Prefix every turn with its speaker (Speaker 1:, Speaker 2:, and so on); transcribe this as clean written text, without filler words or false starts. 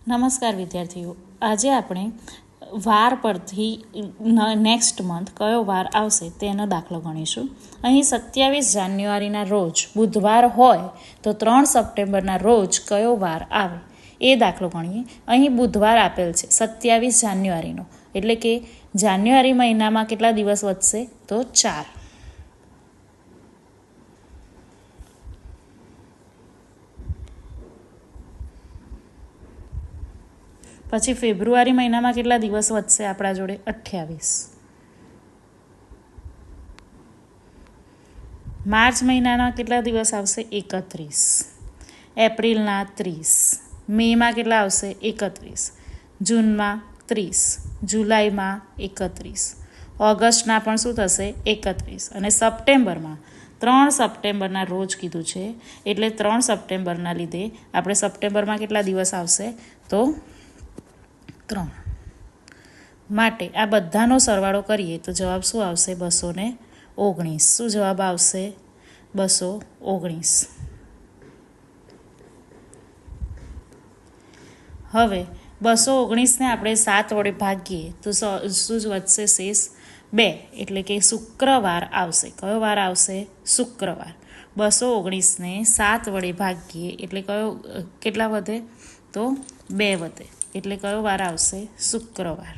Speaker 1: નમસ્કાર વિદ્યાર્થીઓ, આજે આપણે વાર પરથી નેક્સ્ટ મંથ કયો વાર આવશે તેનો દાખલો ગણીશું. અહીં 27 જાન્યુઆરીના રોજ બુધવાર હોય તો 3 સપ્ટેમ્બરના રોજ કયો વાર આવે એ દાખલો ગણીએ. અહીં બુધવાર આપેલ છે 27 જાન્યુઆરીનો, એટલે કે જાન્યુઆરી મહિનામાં કેટલા દિવસ વધશે તો 4. પછી ફેબ્રુઆરી મહિનામાં કેટલા દિવસ વધશે આપણા જોડે 28. માર્ચ મહિનાના કેટલા દિવસ આવશે 31. એપ્રિલના 30. મેમાં કેટલા આવશે 31. જૂનમાં 30. જુલાઈમાં 31. ઓગસ્ટના પણ શું થશે 31. અને સપ્ટેમ્બરમાં 3 સપ્ટેમ્બરના રોજ કીધું છે, એટલે 3 સપ્ટેમ્બરના લીધે આપણે સપ્ટેમ્બરમાં કેટલા દિવસ આવશે તો 3. માટે આ બધાનો સરવાળો કરીએ તો જવાબ શું આવશે 219. શું જવાબ આવશે 219. હવે 219ને આપણે 7 વડે ભાગીએ તો શું જ વધશે શેષ 2, એટલે કે શુક્રવાર આવશે. કયો વાર આવશે શુક્રવાર. 219ને 7 વડે ભાગીએ એટલે કેટલા વધે તો 2 વધે, એટલે કયો વાર આવશે શુક્રવાર.